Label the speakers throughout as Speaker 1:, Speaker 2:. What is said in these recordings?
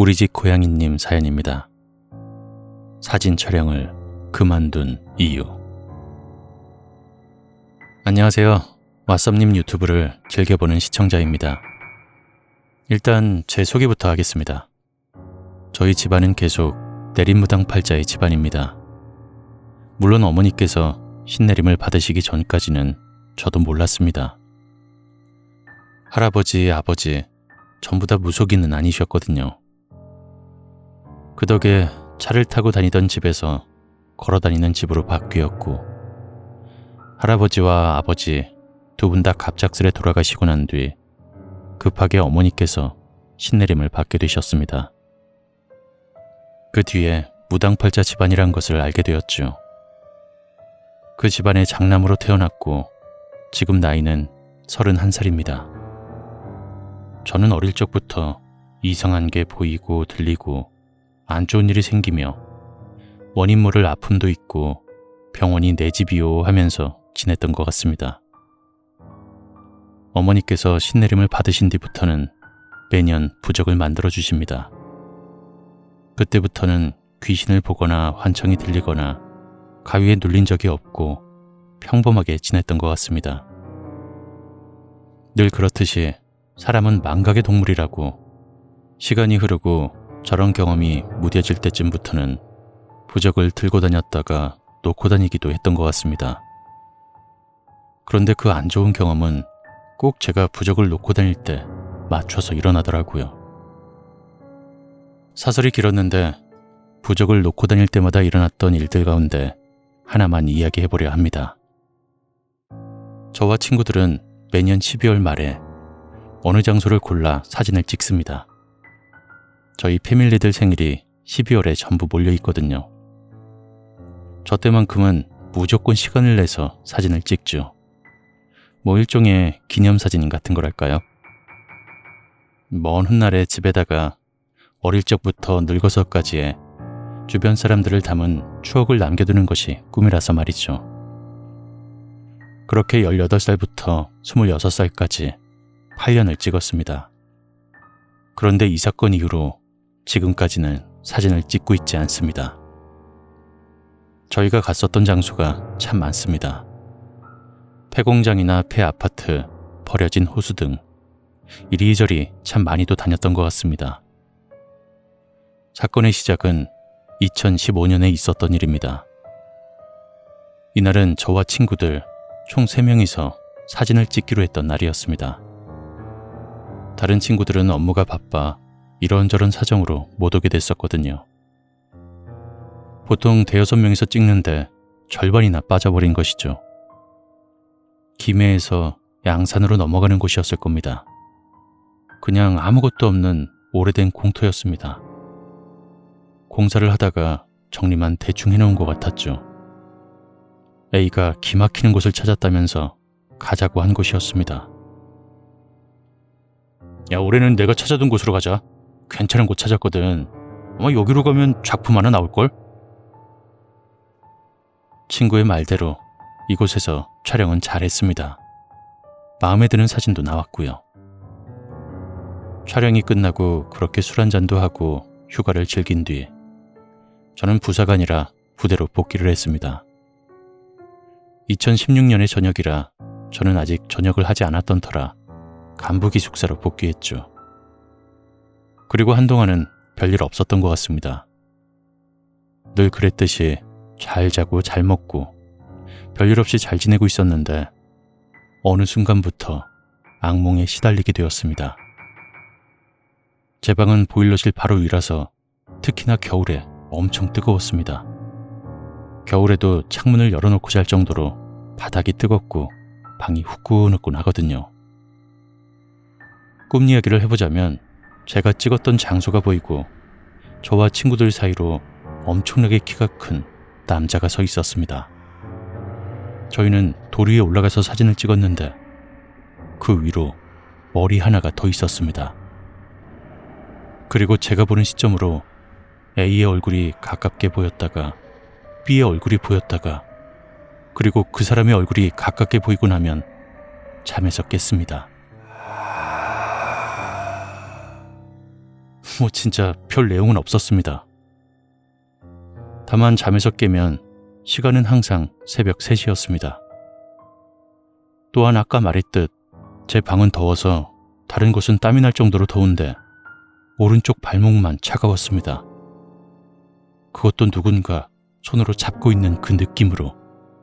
Speaker 1: 우리 집 고양이님 사연입니다. 사진 촬영을 그만둔 이유. 안녕하세요. 왓썹님 유튜브를 즐겨보는 시청자입니다. 일단 제 소개부터 하겠습니다. 저희 집안은 계속 내림무당팔자의 집안입니다. 물론 어머니께서 신내림을 받으시기 전까지는 저도 몰랐습니다. 할아버지, 아버지 전부 다 무속인은 아니셨거든요. 그 덕에 차를 타고 다니던 집에서 걸어다니는 집으로 바뀌었고, 할아버지와 아버지 두 분 다 갑작스레 돌아가시고 난 뒤 급하게 어머니께서 신내림을 받게 되셨습니다. 그 뒤에 무당팔자 집안이란 것을 알게 되었죠. 그 집안의 장남으로 태어났고 지금 나이는 31살입니다. 저는 어릴 적부터 이상한 게 보이고 들리고 안 좋은 일이 생기며 원인 모를 아픔도 있고 병원이 내 집이요 하면서 지냈던 것 같습니다. 어머니께서 신내림을 받으신 뒤부터는 매년 부적을 만들어 주십니다. 그때부터는 귀신을 보거나 환청이 들리거나 가위에 눌린 적이 없고 평범하게 지냈던 것 같습니다. 늘 그렇듯이 사람은 망각의 동물이라고, 시간이 흐르고 저런 경험이 무뎌질 때쯤부터는 부적을 들고 다녔다가 놓고 다니기도 했던 것 같습니다. 그런데 그 안 좋은 경험은 꼭 제가 부적을 놓고 다닐 때 맞춰서 일어나더라고요. 사설이 길었는데 부적을 놓고 다닐 때마다 일어났던 일들 가운데 하나만 이야기해보려 합니다. 저와 친구들은 매년 12월 말에 어느 장소를 골라 사진을 찍습니다. 저희 패밀리들 생일이 12월에 전부 몰려 있거든요. 저 때만큼은 무조건 시간을 내서 사진을 찍죠. 뭐 일종의 기념사진 같은 거랄까요? 먼 훗날에 집에다가 어릴 적부터 늙어서까지의 주변 사람들을 담은 추억을 남겨두는 것이 꿈이라서 말이죠. 그렇게 18살부터 26살까지 8년을 찍었습니다. 그런데 이 사건 이후로 지금까지는 사진을 찍고 있지 않습니다. 저희가 갔었던 장소가 참 많습니다. 폐공장이나 폐아파트, 버려진 호수 등 이리저리 참 많이도 다녔던 것 같습니다. 사건의 시작은 2015년에 있었던 일입니다. 이날은 저와 친구들 총 3명이서 사진을 찍기로 했던 날이었습니다. 다른 친구들은 업무가 바빠 이런저런 사정으로 못 오게 됐었거든요. 보통 5-6명이서 찍는데 절반이나 빠져버린 것이죠. 김해에서 양산으로 넘어가는 곳이었을 겁니다. 그냥 아무것도 없는 오래된 공터였습니다. 공사를 하다가 정리만 대충 해놓은 것 같았죠. A가 기막히는 곳을 찾았다면서 가자고 한 곳이었습니다. 야, 올해는 내가 찾아둔 곳으로 가자. 괜찮은 곳 찾았거든. 아마 여기로 가면 작품 하나 나올걸? 친구의 말대로 이곳에서 촬영은 잘했습니다. 마음에 드는 사진도 나왔고요. 촬영이 끝나고 그렇게 술 한잔도 하고 휴가를 즐긴 뒤 저는 부사가 아니라 부대로 복귀를 했습니다. 2016년의 저녁이라 저는 아직 전역을 하지 않았던 터라 간부 기숙사로 복귀했죠. 그리고 한동안은 별일 없었던 것 같습니다. 늘 그랬듯이 잘 자고 잘 먹고 별일 없이 잘 지내고 있었는데 어느 순간부터 악몽에 시달리게 되었습니다. 제 방은 보일러실 바로 위라서 특히나 겨울에 엄청 뜨거웠습니다. 겨울에도 창문을 열어놓고 잘 정도로 바닥이 뜨겁고 방이 후끈후끈하거든요. 꿈 이야기를 해보자면 제가 찍었던 장소가 보이고 저와 친구들 사이로 엄청나게 키가 큰 남자가 서 있었습니다. 저희는 돌 위에 올라가서 사진을 찍었는데 그 위로 머리 하나가 더 있었습니다. 그리고 제가 보는 시점으로 A의 얼굴이 가깝게 보였다가 B의 얼굴이 보였다가 그리고 그 사람의 얼굴이 가깝게 보이고 나면 잠에서 깼습니다. 진짜 별 내용은 없었습니다. 다만 잠에서 깨면 시간은 항상 새벽 3시였습니다. 또한 아까 말했듯 제 방은 더워서 다른 곳은 땀이 날 정도로 더운데 오른쪽 발목만 차가웠습니다. 그것도 누군가 손으로 잡고 있는 그 느낌으로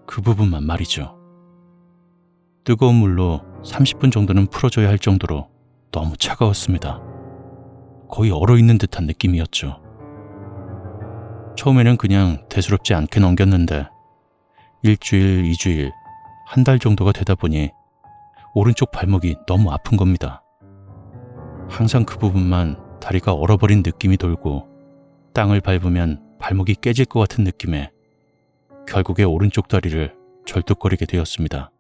Speaker 1: 그 부분만 말이죠. 뜨거운 물로 30분 정도는 풀어줘야 할 정도로 너무 차가웠습니다. 거의 얼어있는 듯한 느낌이었죠. 처음에는 그냥 대수롭지 않게 넘겼는데 1주일, 2주일, 한 달 정도가 되다 보니 오른쪽 발목이 너무 아픈 겁니다. 항상 그 부분만 다리가 얼어버린 느낌이 돌고 땅을 밟으면 발목이 깨질 것 같은 느낌에 결국에 오른쪽 다리를 절뚝거리게 되었습니다.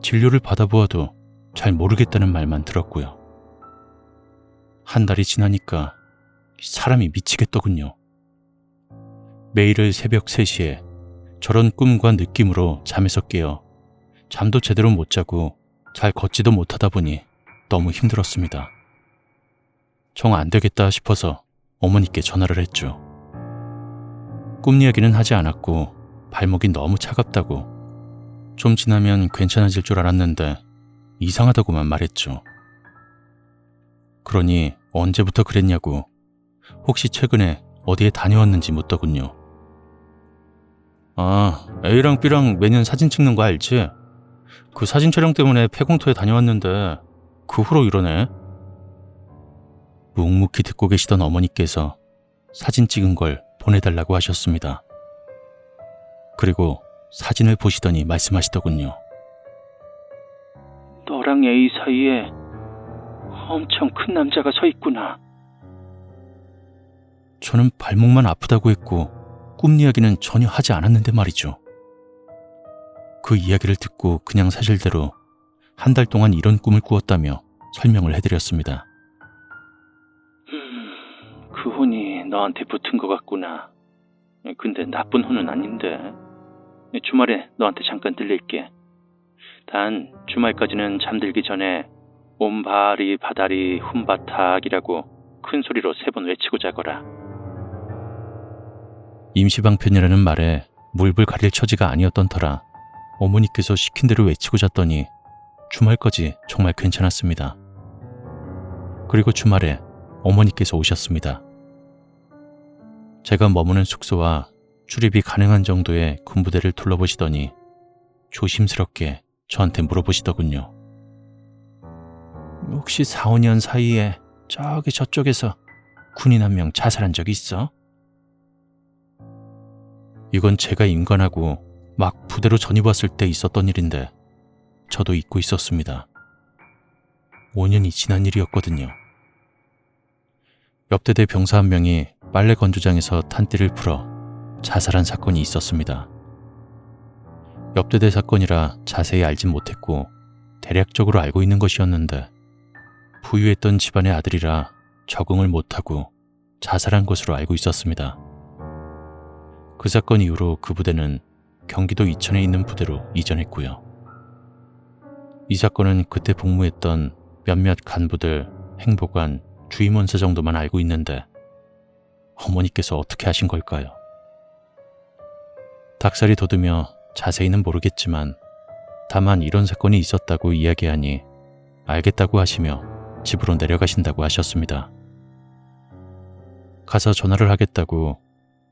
Speaker 1: 진료를 받아보아도 잘 모르겠다는 말만 들었고요. 한 달이 지나니까 사람이 미치겠더군요. 매일을 새벽 3시에 저런 꿈과 느낌으로 잠에서 깨어 잠도 제대로 못 자고 잘 걷지도 못하다 보니 너무 힘들었습니다. 정 안 되겠다 싶어서 어머니께 전화를 했죠. 꿈 이야기는 하지 않았고 발목이 너무 차갑다고 좀 지나면 괜찮아질 줄 알았는데 이상하다고만 말했죠. 그러니 언제부터 그랬냐고 혹시 최근에 어디에 다녀왔는지 묻더군요. 아, A랑 B랑 매년 사진 찍는 거 알지? 그 사진 촬영 때문에 폐공터에 다녀왔는데 그 후로 이러네. 묵묵히 듣고 계시던 어머니께서 사진 찍은 걸 보내달라고 하셨습니다. 그리고 사진을 보시더니 말씀하시더군요. 너랑 A 사이에 엄청 큰 남자가 서 있구나. 저는 발목만 아프다고 했고 꿈 이야기는 전혀 하지 않았는데 말이죠. 그 이야기를 듣고 그냥 사실대로 한 달 동안 이런 꿈을 꾸었다며 설명을 해드렸습니다. 그 혼이 너한테 붙은 것 같구나. 근데 나쁜 혼은 아닌데. 주말에 너한테 잠깐 들릴게. 단 주말까지는 잠들기 전에 옴바리 바다리 훔바탁이라고 큰 소리로 3번 외치고 자거라. 임시방편이라는 말에 물불 가릴 처지가 아니었던 터라 어머니께서 시킨 대로 외치고 잤더니 주말까지 정말 괜찮았습니다. 그리고 주말에 어머니께서 오셨습니다. 제가 머무는 숙소와 출입이 가능한 정도의 군부대를 둘러보시더니 조심스럽게 저한테 물어보시더군요. 혹시 4, 5년 사이에 저기 저쪽에서 군인 한 명 자살한 적 있어? 이건 제가 임관하고 막 부대로 전입 왔을 때 있었던 일인데 저도 잊고 있었습니다. 5년이 지난 일이었거든요. 옆대대 병사 한 명이 빨래 건조장에서 탄띠를 풀어 자살한 사건이 있었습니다. 옆대대 사건이라 자세히 알진 못했고 대략적으로 알고 있는 것이었는데 부유했던 집안의 아들이라 적응을 못하고 자살한 것으로 알고 있었습니다. 그 사건 이후로 그 부대는 경기도 이천에 있는 부대로 이전했고요. 이 사건은 그때 복무했던 몇몇 간부들, 행보관, 주임원사 정도만 알고 있는데 어머니께서 어떻게 아신 걸까요? 닭살이 돋으며 자세히는 모르겠지만 다만 이런 사건이 있었다고 이야기하니 알겠다고 하시며 집으로 내려가신다고 하셨습니다. 가서 전화를 하겠다고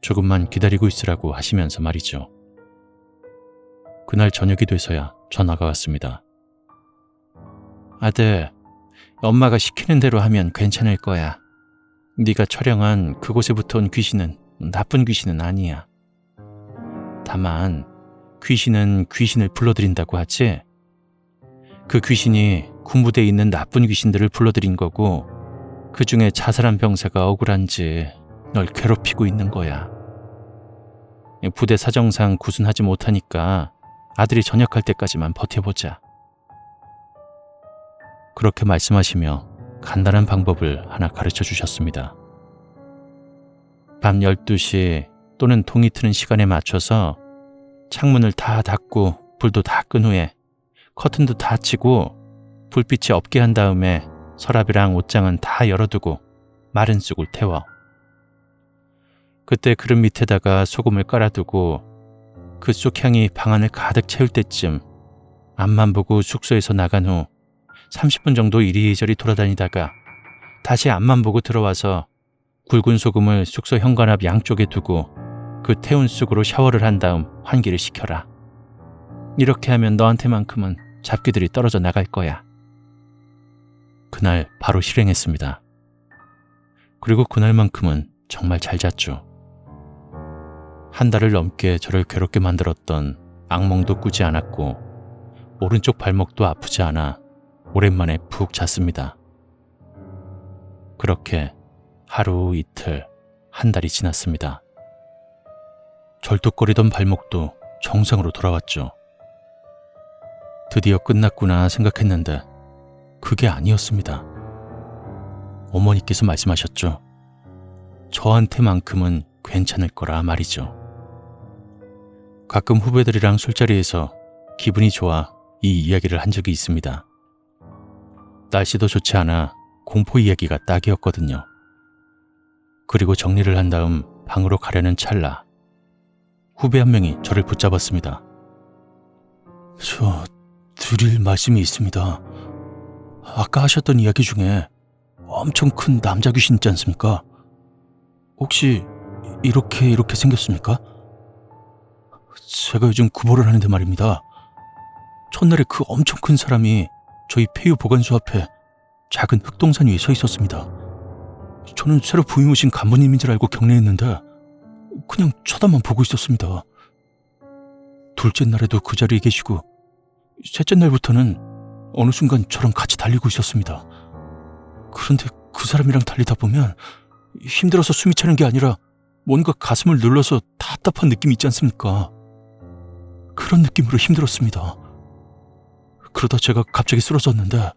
Speaker 1: 조금만 기다리고 있으라고 하시면서 말이죠. 그날 저녁이 돼서야 전화가 왔습니다. 아들, 엄마가 시키는 대로 하면 괜찮을 거야. 네가 촬영한 그곳에부터 온 귀신은 나쁜 귀신은 아니야. 다만 귀신은 귀신을 불러들인다고 하지. 그 귀신이 군부대에 있는 나쁜 귀신들을 불러들인 거고 그 중에 자살한 병사가 억울한지 널 괴롭히고 있는 거야. 부대 사정상 구순하지 못하니까 아들이 전역할 때까지만 버텨보자. 그렇게 말씀하시며 간단한 방법을 하나 가르쳐 주셨습니다. 밤 12시 또는 동이 트는 시간에 맞춰서 창문을 다 닫고 불도 다 끈 후에 커튼도 다 치고 불빛이 없게 한 다음에 서랍이랑 옷장은 다 열어두고 마른 쑥을 태워 그때 그릇 밑에다가 소금을 깔아두고 그 쑥향이 방 안을 가득 채울 때쯤 앞만 보고 숙소에서 나간 후 30분 정도 이리저리 돌아다니다가 다시 앞만 보고 들어와서 굵은 소금을 숙소 현관 앞 양쪽에 두고 그 태운 쑥으로 샤워를 한 다음 환기를 시켜라. 이렇게 하면 너한테만큼은 잡귀들이 떨어져 나갈 거야. 그날 바로 실행했습니다. 그리고 그날만큼은 정말 잘 잤죠. 한 달을 넘게 저를 괴롭게 만들었던 악몽도 꾸지 않았고 오른쪽 발목도 아프지 않아 오랜만에 푹 잤습니다. 그렇게 하루 이틀 한 달이 지났습니다. 절뚝거리던 발목도 정상으로 돌아왔죠. 드디어 끝났구나 생각했는데 그게 아니었습니다. 어머니께서 말씀하셨죠. 저한테만큼은 괜찮을 거라 말이죠. 가끔 후배들이랑 술자리에서 기분이 좋아 이 이야기를 한 적이 있습니다. 날씨도 좋지 않아 공포 이야기가 딱이었거든요. 그리고 정리를 한 다음 방으로 가려는 찰나 후배 한 명이 저를 붙잡았습니다. 저 드릴 말씀이 있습니다. 아까 하셨던 이야기 중에 엄청 큰 남자 귀신 있지 않습니까? 혹시 이렇게 생겼습니까? 제가 요즘 구보를 하는데 말입니다. 첫날에 그 엄청 큰 사람이 저희 폐유 보관소 앞에 작은 흙동산 위에 서 있었습니다. 저는 새로 부임 오신 간부님인 줄 알고 경례했는데 그냥 쳐다만 보고 있었습니다. 둘째 날에도 그 자리에 계시고 셋째 날부터는 어느 순간 저랑 같이 달리고 있었습니다. 그런데 그 사람이랑 달리다 보면 힘들어서 숨이 차는 게 아니라 뭔가 가슴을 눌러서 답답한 느낌이 있지 않습니까? 그런 느낌으로 힘들었습니다. 그러다 제가 갑자기 쓰러졌는데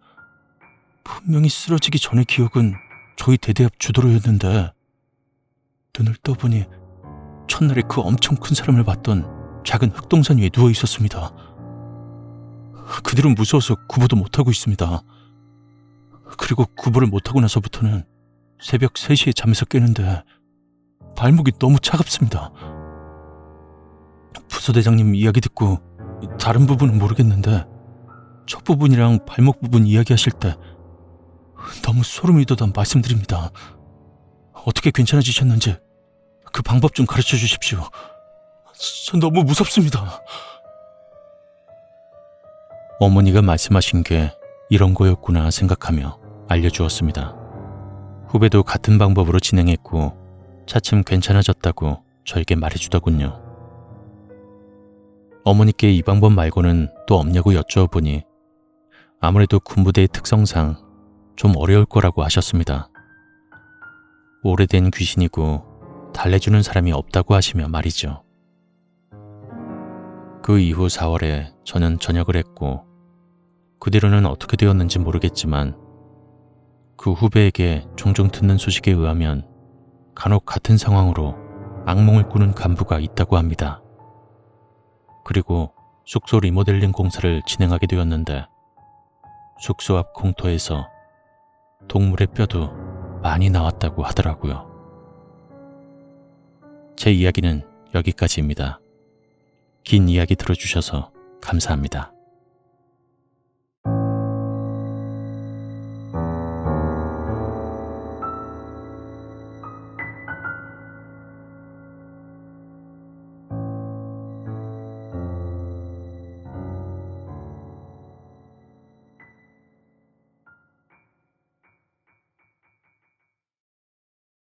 Speaker 1: 분명히 쓰러지기 전의 기억은 저희 대대 앞 주도로였는데 눈을 떠보니 첫날에 그 엄청 큰 사람을 봤던 작은 흙동산 위에 누워 있었습니다. 그 뒤로 무서워서 구보도 못하고 있습니다. 그리고 구보를 못하고 나서부터는 새벽 3시에 잠에서 깨는데 발목이 너무 차갑습니다. 부서대장님 이야기 듣고 다른 부분은 모르겠는데 첫 부분이랑 발목 부분 이야기하실 때 너무 소름이 돋아 말씀드립니다. 어떻게 괜찮아지셨는지 그 방법 좀 가르쳐 주십시오. 전 너무 무섭습니다. 어머니가 말씀하신 게 이런 거였구나 생각하며 알려주었습니다. 후배도 같은 방법으로 진행했고 차츰 괜찮아졌다고 저에게 말해주더군요. 어머니께 이 방법 말고는 또 없냐고 여쭈어보니 아무래도 군부대의 특성상 좀 어려울 거라고 하셨습니다. 오래된 귀신이고 달래주는 사람이 없다고 하시며 말이죠. 그 이후 4월에 저는 전역을 했고 그 뒤로는 어떻게 되었는지 모르겠지만 그 후배에게 종종 듣는 소식에 의하면 간혹 같은 상황으로 악몽을 꾸는 간부가 있다고 합니다. 그리고 숙소 리모델링 공사를 진행하게 되었는데 숙소 앞 공터에서 동물의 뼈도 많이 나왔다고 하더라고요. 제 이야기는 여기까지입니다. 긴 이야기 들어주셔서 감사합니다.